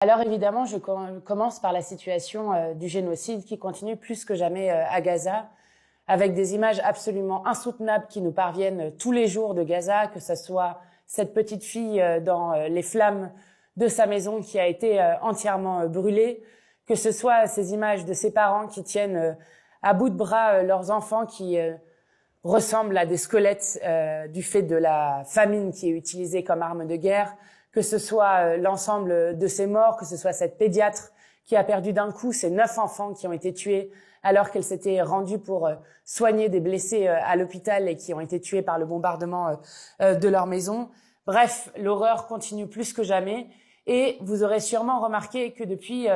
Alors évidemment, je commence par la situation du génocide qui continue plus que jamais à Gaza, avec des images absolument insoutenables qui nous parviennent tous les jours de Gaza, que ce soit cette petite fille dans les flammes de sa maison qui a été entièrement brûlée, que ce soit ces images de ses parents qui tiennent à bout de bras leurs enfants qui ressemblent à des squelettes du fait de la famine qui est utilisée comme arme de guerre, que ce soit l'ensemble de ces morts, que ce soit cette pédiatre qui a perdu d'un coup ses 9 enfants qui ont été tués alors qu'elle s'était rendue pour soigner des blessés à l'hôpital et qui ont été tués par le bombardement de leur maison. Bref, l'horreur continue plus que jamais et vous aurez sûrement remarqué que depuis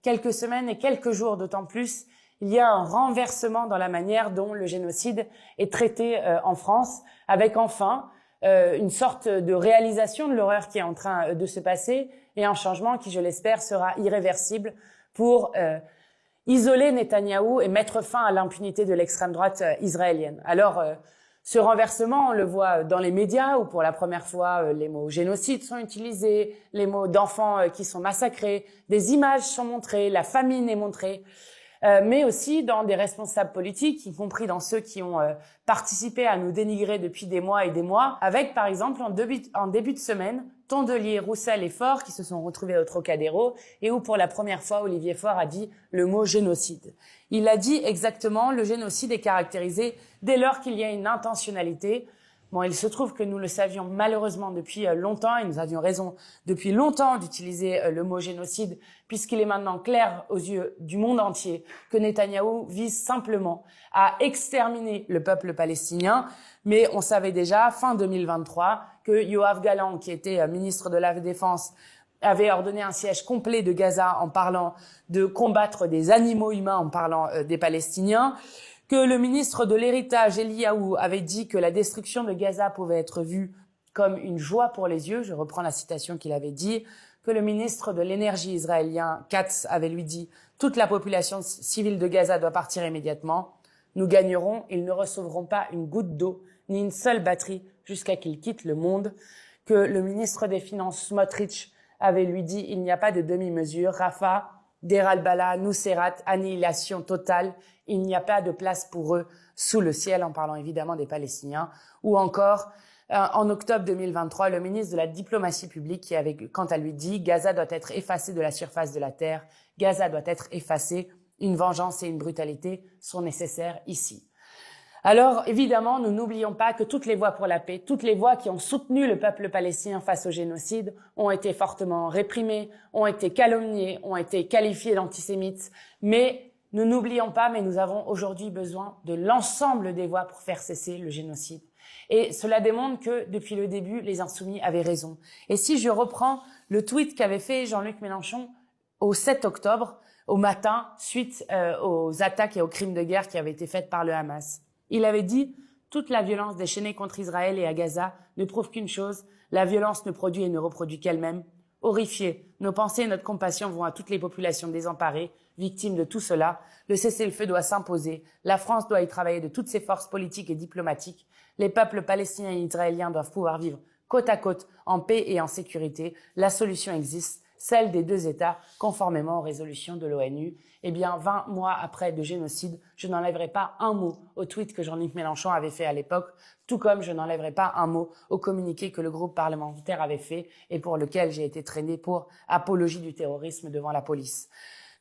quelques semaines et quelques jours d'autant plus, il y a un renversement dans la manière dont le génocide est traité en France, avec enfin une sorte de réalisation de l'horreur qui est en train de se passer et un changement qui, je l'espère, sera irréversible pour isoler Netanyahou et mettre fin à l'impunité de l'extrême droite israélienne. Alors, ce renversement, on le voit dans les médias où pour la première fois, les mots génocide sont utilisés, les mots d'enfants qui sont massacrés, des images sont montrées, la famine est montrée. Mais aussi dans des responsables politiques, y compris dans ceux qui ont participé à nous dénigrer depuis des mois et des mois, avec par exemple en début de semaine, Tondelier, Roussel et Faure qui se sont retrouvés au Trocadéro et où pour la première fois Olivier Faure a dit le mot génocide. Il a dit exactement le génocide est caractérisé dès lors qu'il y a une intentionnalité. Bon, il se trouve que nous le savions malheureusement depuis longtemps et nous avions raison depuis longtemps d'utiliser le mot génocide puisqu'il est maintenant clair aux yeux du monde entier que Netanyahou vise simplement à exterminer le peuple palestinien. Mais on savait déjà, fin 2023, que Yoav Gallant, qui était ministre de la Défense, avait ordonné un siège complet de Gaza en parlant de combattre des animaux humains, en parlant des Palestiniens, que le ministre de l'Héritage, Eliyahu, avait dit que la destruction de Gaza pouvait être vue comme une joie pour les yeux, je reprends la citation qu'il avait dit, que le ministre de l'Énergie israélien, Katz, avait lui dit « Toute la population civile de Gaza doit partir immédiatement. Nous gagnerons, ils ne recevront pas une goutte d'eau, ni une seule batterie jusqu'à qu'ils quittent le monde. » Que le ministre des Finances, Smotrich, avait lui dit « Il n'y a pas de demi-mesure. Rafah, Deir al-Bala, Nuseirat, annihilation totale. Il n'y a pas de place pour eux sous le ciel », en parlant évidemment des Palestiniens. Ou encore, en octobre 2023, le ministre de la Diplomatie publique qui avait quant à lui dit « Gaza doit être effacé de la surface de la terre. Gaza doit être effacé. Une vengeance et une brutalité sont nécessaires ici. » Alors, évidemment, nous n'oublions pas que toutes les voix pour la paix, toutes les voix qui ont soutenu le peuple palestinien face au génocide ont été fortement réprimées, ont été calomniées, ont été qualifiées d'antisémites. Mais nous n'oublions pas, mais nous avons aujourd'hui besoin de l'ensemble des voix pour faire cesser le génocide. Et cela démontre que, depuis le début, les Insoumis avaient raison. Et si je reprends le tweet qu'avait fait Jean-Luc Mélenchon au 7 octobre, au matin, suite aux attaques et aux crimes de guerre qui avaient été faits par le Hamas. Il avait dit « Toute la violence déchaînée contre Israël et à Gaza ne prouve qu'une chose, la violence ne produit et ne reproduit qu'elle-même. Horrifiés, nos pensées et notre compassion vont à toutes les populations désemparées, victimes de tout cela. Le cessez-le-feu doit s'imposer. La France doit y travailler de toutes ses forces politiques et diplomatiques. Les peuples palestiniens et israéliens doivent pouvoir vivre côte à côte, en paix et en sécurité. La solution existe, celle des 2 États, conformément aux résolutions de l'ONU. » Eh bien, 20 mois après de génocide, je n'enlèverai pas un mot au tweet que Jean-Luc Mélenchon avait fait à l'époque, tout comme je n'enlèverai pas un mot au communiqué que le groupe parlementaire avait fait et pour lequel j'ai été traîné pour apologie du terrorisme devant la police.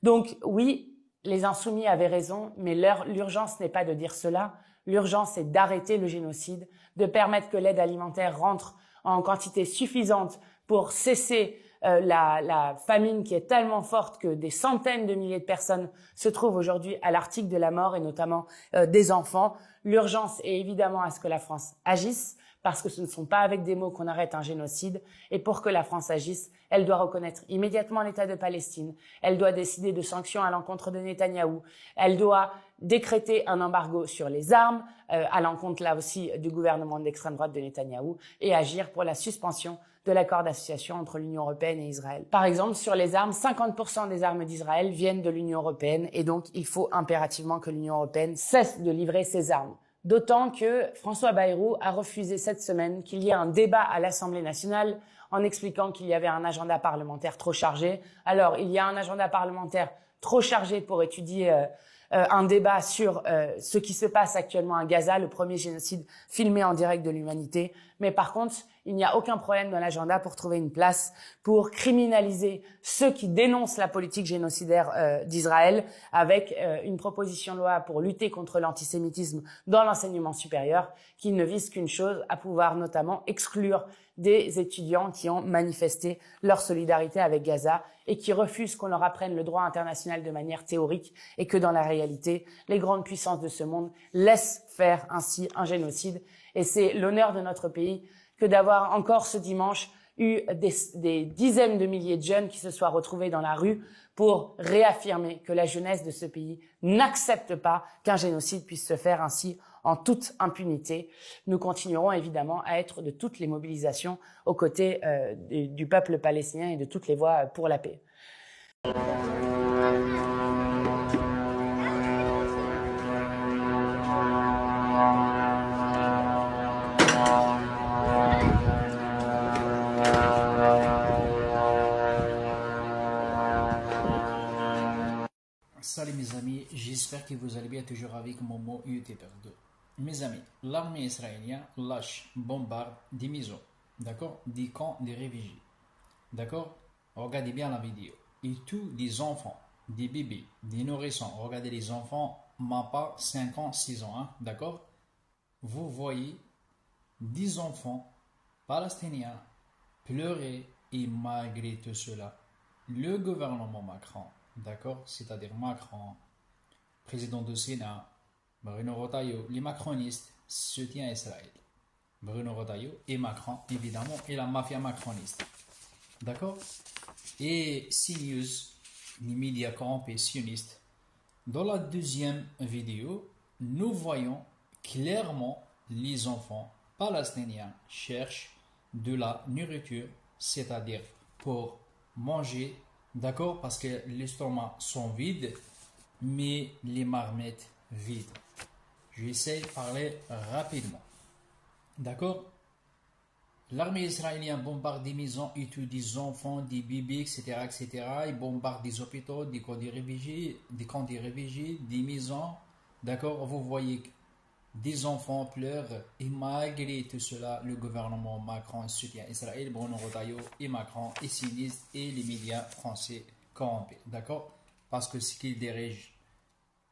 Donc oui, les Insoumis avaient raison, mais l'urgence n'est pas de dire cela. L'urgence est d'arrêter le génocide, de permettre que l'aide alimentaire rentre en quantité suffisante pour cesser la famine qui est tellement forte que des centaines de milliers de personnes se trouvent aujourd'hui à l'article de la mort et notamment des enfants. L'urgence est évidemment à ce que la France agisse parce que ce ne sont pas avec des mots qu'on arrête un génocide et pour que la France agisse, elle doit reconnaître immédiatement l'État de Palestine, elle doit décider de sanctions à l'encontre de Netanyahou, elle doit décréter un embargo sur les armes à l'encontre là aussi du gouvernement d'extrême droite de Netanyahou et agir pour la suspension de l'accord d'association entre l'Union européenne et Israël. Par exemple, sur les armes, 50% des armes d'Israël viennent de l'Union européenne et donc il faut impérativement que l'Union européenne cesse de livrer ses armes. D'autant que François Bayrou a refusé cette semaine qu'il y ait un débat à l'Assemblée nationale en expliquant qu'il y avait un agenda parlementaire trop chargé. Alors, il y a un agenda parlementaire trop chargé pour étudier un débat sur ce qui se passe actuellement à Gaza, le premier génocide filmé en direct de l'humanité. Mais par contre, il n'y a aucun problème dans l'agenda pour trouver une place pour criminaliser ceux qui dénoncent la politique génocidaire d'Israël avec une proposition de loi pour lutter contre l'antisémitisme dans l'enseignement supérieur qui ne vise qu'une chose, à pouvoir notamment exclure des étudiants qui ont manifesté leur solidarité avec Gaza et qui refusent qu'on leur apprenne le droit international de manière théorique et que dans la réalité, les grandes puissances de ce monde laissent faire ainsi un génocide. Et c'est l'honneur de notre pays que d'avoir encore ce dimanche eu des dizaines de milliers de jeunes qui se soient retrouvés dans la rue pour réaffirmer que la jeunesse de ce pays n'accepte pas qu'un génocide puisse se faire ainsi en toute impunité. Nous continuerons évidemment à être de toutes les mobilisations aux côtés du peuple palestinien et de toutes les voix pour la paix. Salut mes amis, j'espère que vous allez bien toujours avec Momo YouTuber 2. Mes amis, l'armée israélienne lâche, bombarde des maisons, d'accord, des camps de réfugiés, d'accord. Regardez bien la vidéo. Et tous des enfants, des bébés, des nourrissons, regardez les enfants, même pas 5 ans, 6 ans, hein, d'accord. Vous voyez des enfants palestiniens pleurer et malgré tout cela, le gouvernement Macron, d'accord, c'est-à-dire Macron, président du Sénat, Bruno Retailleau, les macronistes soutiennent Israël. Bruno Retailleau et Macron, évidemment, et la mafia macroniste. D'accord. Et CNews, les médias corrompus sionistes. Dans la deuxième vidéo, nous voyons clairement les enfants palestiniens cherchent de la nourriture, c'est-à-dire pour manger, d'accord, parce que les estomacs sont vides, mais les marmites vides. J'essaie de parler rapidement. D'accord. L'armée israélienne bombarde des maisons et tue des enfants, des bébés, etc., etc. Ils bombardent des hôpitaux, des camps de réfugiés, des maisons. D'accord. Vous voyez des enfants pleurent et malgré tout cela, le gouvernement Macron soutient Israël, Bruno Retailleau et Macron et sionistes et les médias français corrompus. D'accord. Parce que ce qu'ils dirigent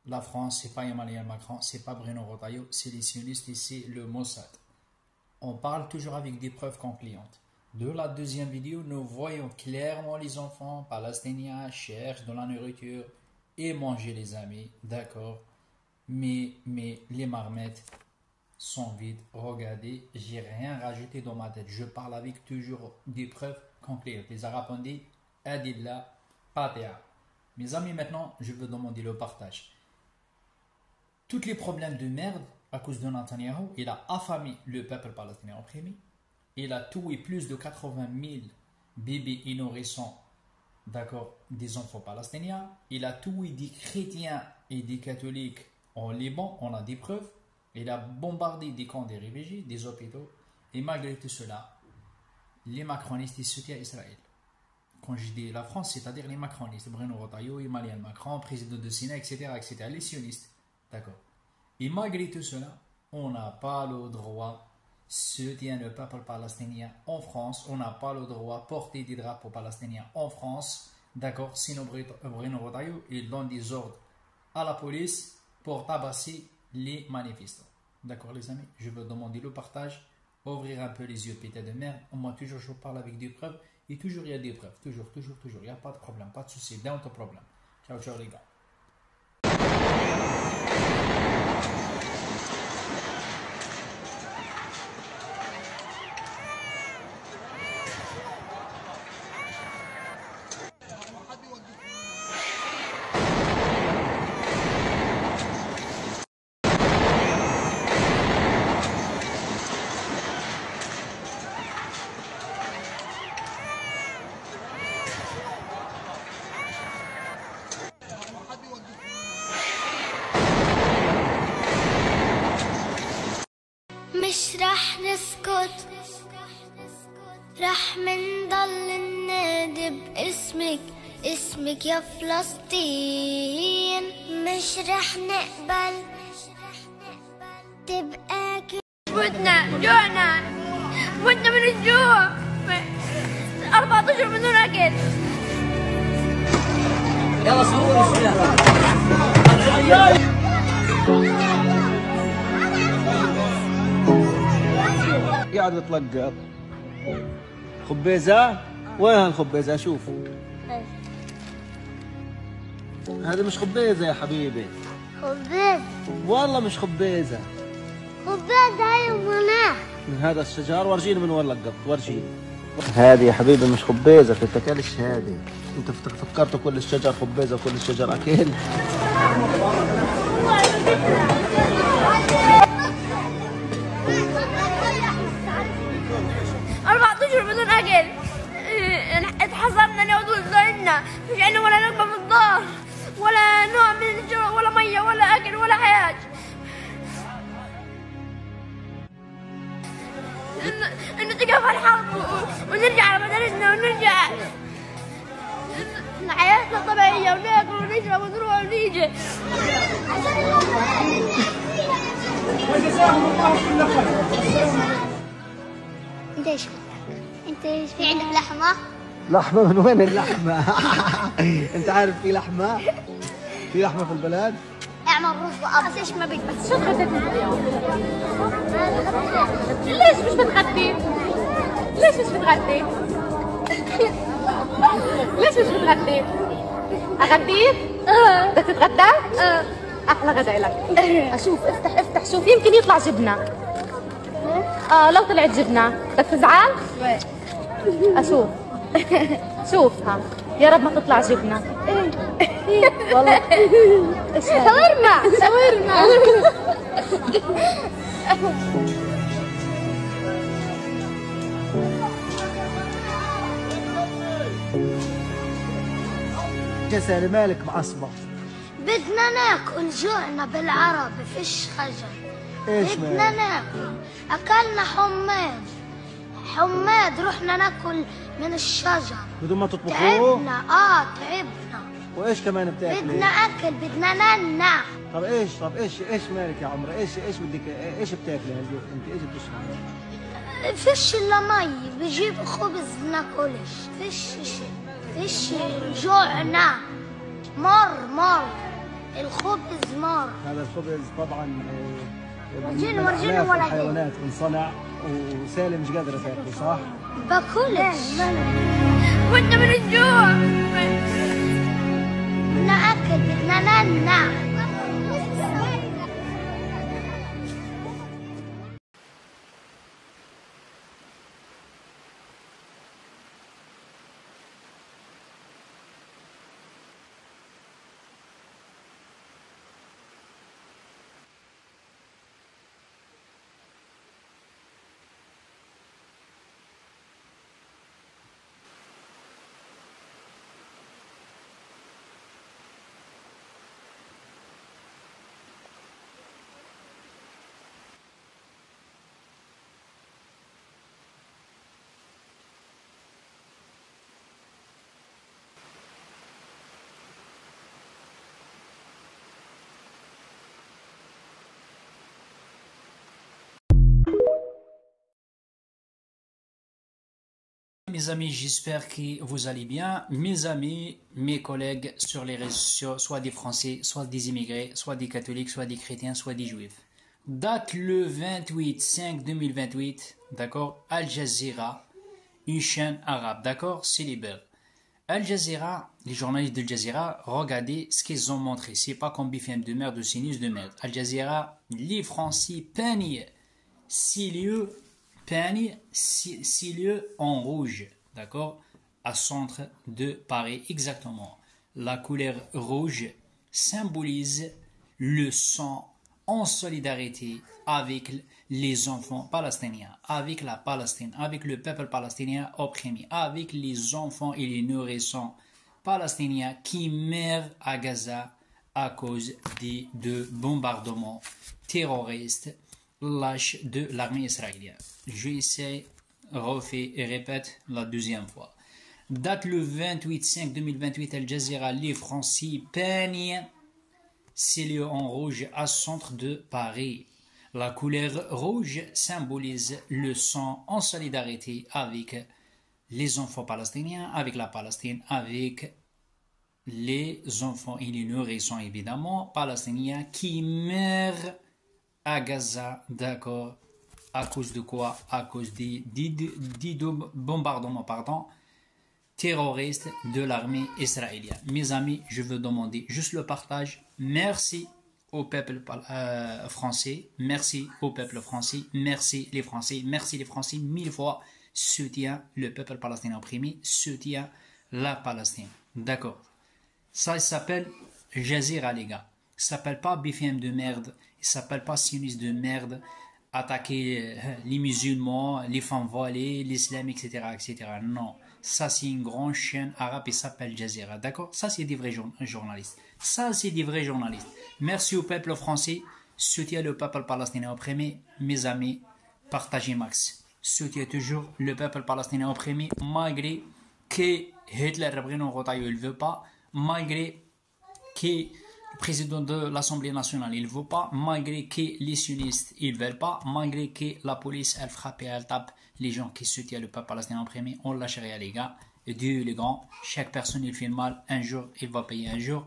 la France, c'est pas Emmanuel Macron, c'est pas Bruno Retailleau, c'est les sionistes et c'est le Mossad. On parle toujours avec des preuves concluantes. De la deuxième vidéo, nous voyons clairement les enfants palestiniens cherchent de la nourriture et manger les amis, d'accord. Mais les marmites sont vides. Regardez, j'ai rien rajouté dans ma tête. Je parle avec toujours des preuves concluantes. Les Arabes ont dit Adillah Patea. Mes amis, maintenant, je veux demander le partage. Tous les problèmes de merde à cause de Netanyahou, il a affamé le peuple palestinien opprimé. Il a tué plus de 80 000 bébés et nourrissons, d'accord, des enfants palestiniens. Il a tué des chrétiens et des catholiques en Liban, on a des preuves. Il a bombardé des camps de réfugiés, des hôpitaux. Et malgré tout cela, les macronistes ils soutiennent Israël. Quand je dis la France, c'est-à-dire les macronistes, Bruno Retailleau, Emmanuel Macron, président du Sénat, etc., etc., les sionistes. D'accord. Et malgré tout cela, on n'a pas le droit de soutenir le peuple palestinien en France. On n'a pas le droit de porter des drapeaux palestiniens en France. D'accord. Sinon, Bruno Retailleau, il donne des ordres à la police pour tabasser les manifestants. D'accord, les amis. Je veux demander le partage, ouvrir un peu les yeux pétés de merde. Moi, toujours, je parle avec des preuves. Et toujours, il y a des preuves. Toujours. Il n'y a pas de problème, pas de souci. Down to problème. Ciao, ciao, les gars. نسكت رح منضل ننادي باسمك اسمك يا فلسطين مش رح نقبل تبقى بدنا جوعنا بدنا من الجوع 14 بدون أكل يلا صوروا قاعد بتلقط خبيزة. وين هالخبيزة؟ شوف هذا مش خبيزة يا حبيبي. خبز والله مش خبيزة. خبز هاي مناح من هذا الشجر. ورجيني من وين لقطت. ورجيني. هذه يا حبيبي مش خبيزة. تتاكلش هذه. انت فكرت كل الشجر خبيزة وكل الشجر اكل. 14 بدون أكل اتحصرنا أنا وزوجنا مش عندنا ولا نقبة في الدار ولا نوع من الجوع ولا مية ولا أكل ولا حياة. إنه تقف الحرب ونرجع على مدارسنا ونرجع حياتنا طبيعية وناكل ونشرب ونروح ونيجي. انت ايش انت في عندك لحمة؟ لحمة؟ من وين اللحمة؟ انت عارف في لحمة؟ في لحمة في البلد؟ اعمل رز وابيض. ايش ما بيك بس شو تغديت اليوم؟ ليش مش بتغدي؟ ليش مش بتغدي؟ ليش مش بتغدي؟ أغديك؟ بدك تتغدى؟ أحلى غدا لك. أشوف افتح شوف يمكن يطلع جبنة. لو طلعت جبنة بدك تزعل؟ أشوف شوفها يا رب ما تطلع جبنة. والله شاورما شاورما. جسالي مالك معصبة؟ بدنا ناكل جوعنا بالعربي فيش خجل. ايش بدنا مالك؟ ناكل اكلنا حماد حماد رحنا ناكل من الشجر بدون ما تطبخوه؟ تعبنا تعبنا. وايش كمان بتاكلي؟ بدنا اكل بدنا ننع. طب ايش مالك يا عمري؟ ايش بدك ايش بتاكلي انت؟ ايش بتشربي؟ فيش الا مي بجيب خبز بناكلش فيش جوعنا مر الخبز مر. هذا الخبز طبعا ورجيني آلاف ولا الحيوانات انصنع وسالم مش قادرة تاكله صح؟ باكلش. بدنا من الجوع. بدنا اكل بدنا ننع. Mes amis, j'espère que vous allez bien. Mes amis, mes collègues sur les réseaux sociaux, soit des Français, soit des immigrés, soit des catholiques, soit des chrétiens, soit des juifs. Date le 28/5/2028, d'accord, Al Jazeera, une chaîne arabe, d'accord, c'est libre. Al Jazeera, les journalistes d'Al Jazeera, regardez ce qu'ils ont montré. C'est pas comme BFM de merde ou CNews de merde. Al Jazeera, les Français peignent 6 lieux. Peigne 6 lieux en rouge, d'accord, à centre de Paris exactement. La couleur rouge symbolise le sang en solidarité avec les enfants palestiniens, avec la Palestine, avec le peuple palestinien opprimé, avec les enfants et les nourrissons palestiniens qui meurent à Gaza à cause de bombardements terroristes lâche de l'armée israélienne. Je essaie, refais et répète la deuxième fois. Date le 28/5/2028, Al Jazeera, les Français peignent scellé en rouge au centre de Paris. La couleur rouge symbolise le sang en solidarité avec les enfants palestiniens, avec la Palestine, avec les enfants et les nourrissons évidemment palestiniens qui meurent à Gaza, d'accord, à cause de quoi? À cause des bombardements, terroristes de l'armée israélienne. Mes amis, je veux demander juste le partage. Merci au peuple français, merci au peuple français, merci les Français, 1000 fois. Soutient le peuple palestinien opprimé, soutient la Palestine. D'accord. Ça, il s'appelle Jazeera, les gars. Il s'appelle pas BFM de merde, il s'appelle pas sioniste de merde, attaquer les musulmans, les femmes voilées, l'islam, etc., etc. Non. Ça, c'est une grande chaîne arabe et s'appelle Jazeera. D'accord? Ça, c'est des vrais journalistes. Ça, c'est des vrais journalistes. Merci au peuple français. Soutient le peuple palestinien opprimé. Mes amis, partagez max. Soutient toujours le peuple palestinien opprimé, malgré que Hitler ne veut pas, malgré que le président de l'Assemblée nationale il veut pas, malgré que les sionistes ils veulent pas, malgré que la police elle frappe et elle tape les gens qui soutiennent le peuple palestinien opprimé. On lâche rien, les gars. Et Dieu les grands, chaque personne il fait le mal, un jour il va payer un jour.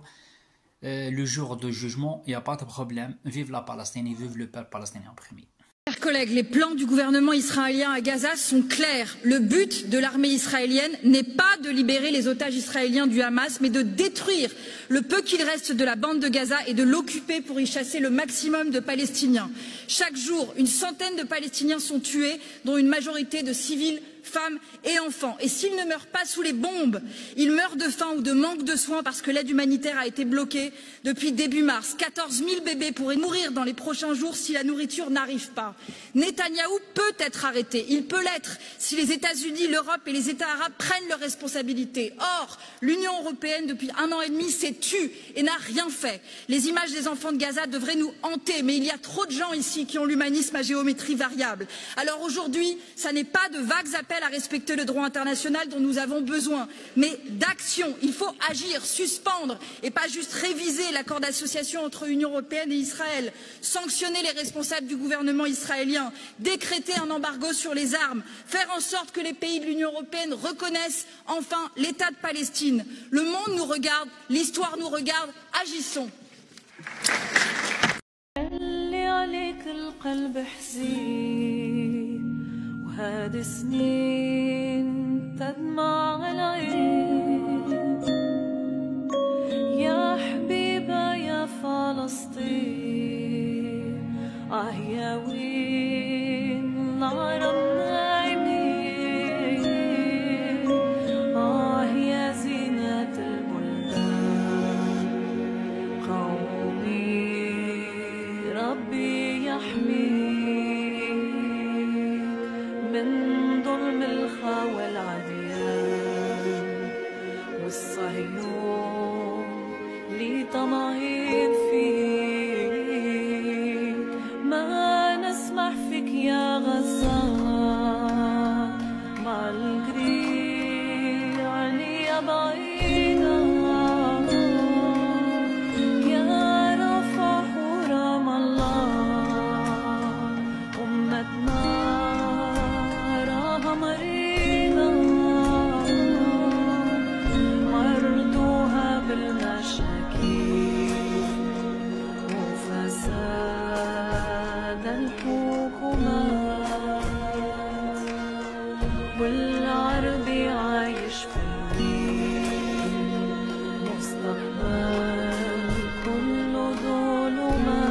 Le jour de jugement, il n'y a pas de problème. Vive la Palestine et vive le peuple palestinien opprimé. Chers collègues, les plans du gouvernement israélien à Gaza sont clairs. Le but de l'armée israélienne n'est pas de libérer les otages israéliens du Hamas, mais de détruire le peu qu'il reste de la bande de Gaza et de l'occuper pour y chasser le maximum de Palestiniens. Chaque jour, une centaine de Palestiniens sont tués, dont une majorité de civils, femmes et enfants. Et s'ils ne meurent pas sous les bombes, ils meurent de faim ou de manque de soins parce que l'aide humanitaire a été bloquée depuis début mars. 14 000 bébés pourraient mourir dans les prochains jours si la nourriture n'arrive pas. Netanyahou peut être arrêté, il peut l'être si les États-Unis, l'Europe et les États arabes prennent leurs responsabilités. Or, l'Union européenne, depuis 1 an et demi, s'est tue et n'a rien fait. Les images des enfants de Gaza devraient nous hanter, mais il y a trop de gens ici qui ont l'humanisme à géométrie variable. Alors aujourd'hui, ça n'est pas de vagues appels à respecter le droit international dont nous avons besoin, mais d'action. Il faut agir, suspendre et pas juste réviser l'accord d'association entre l'Union européenne et Israël, sanctionner les responsables du gouvernement israélien, décréter un embargo sur les armes, faire en sorte que les pays de l'Union européenne reconnaissent enfin l'État de Palestine. Le monde nous regarde, l'histoire nous regarde, agissons. هاد سنين تدمع العين يا حبيبة يا فلسطين يا وين نار النايمين يا زينة البلدان قومي ربي يحميك من ظلم الخاوى العديان والصهيون اللي طمعين فيك ما نسمح فيك يا غزة مع القريع عليا بعيدة يا رفح ورام الله أمتنا مريضة مرضوها بالمشاكل وفساد الحكومات والعربي عايش في الليل مستقبل كله ظلمات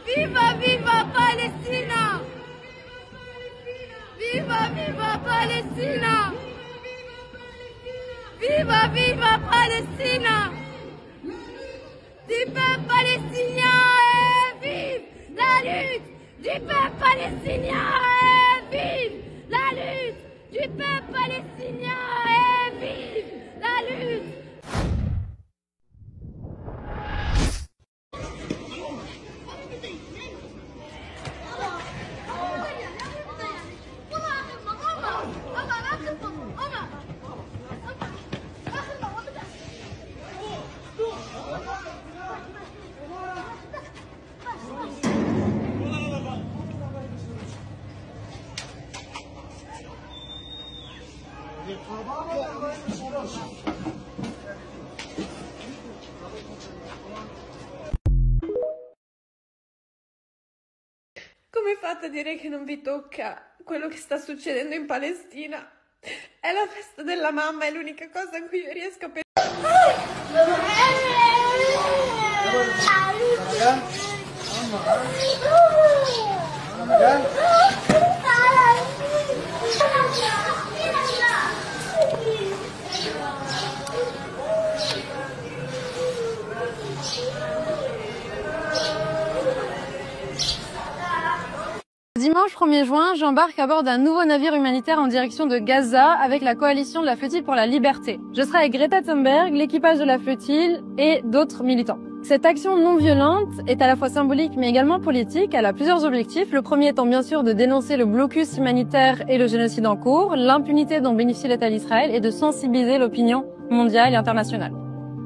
Viva, viva Palestina! Viva, viva Palestina! Viva! Viva, viva Palestina! Du peuple palestinien et vive la lutte du peuple palestinien et vive la lutte du peuple palestinien et vive la lutte. Come fate a dire che non vi tocca quello che sta succedendo in Palestina? È la festa della mamma, è l'unica cosa a cui io riesco a pensare. Dimanche 1er juin, j'embarque à bord d'un nouveau navire humanitaire en direction de Gaza avec la coalition de la flottille pour la liberté. Je serai avec Greta Thunberg, l'équipage de la flottille et d'autres militants. Cette action non violente est à la fois symbolique mais également politique. Elle a plusieurs objectifs. Le premier étant bien sûr de dénoncer le blocus humanitaire et le génocide en cours, l'impunité dont bénéficie l'État d'Israël et de sensibiliser l'opinion mondiale et internationale.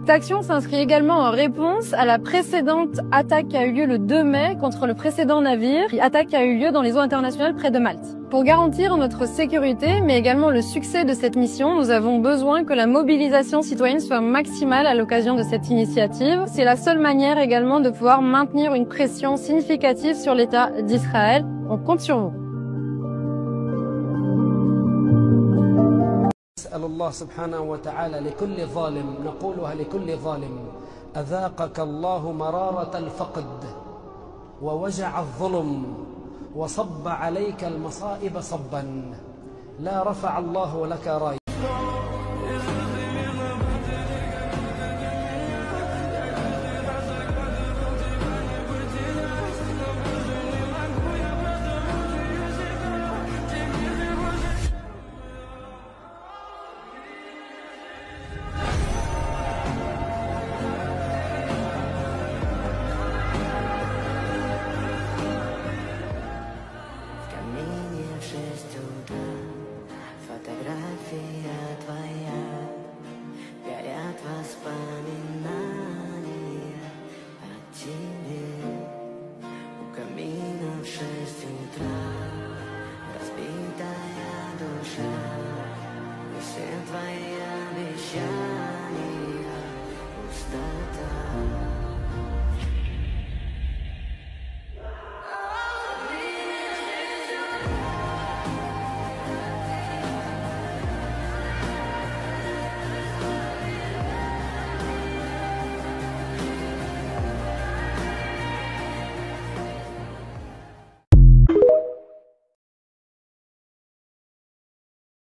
Cette action s'inscrit également en réponse à la précédente attaque qui a eu lieu le 2 mai contre le précédent navire, attaque qui a eu lieu dans les eaux internationales près de Malte. Pour garantir notre sécurité, mais également le succès de cette mission, nous avons besoin que la mobilisation citoyenne soit maximale à l'occasion de cette initiative. C'est la seule manière également de pouvoir maintenir une pression significative sur l'État d'Israël. On compte sur vous. نسأل الله سبحانه وتعالى لكل ظالم نقولها لكل ظالم أذاقك الله مرارة الفقد ووجع الظلم وصب عليك المصائب صبا لا رفع الله لك راية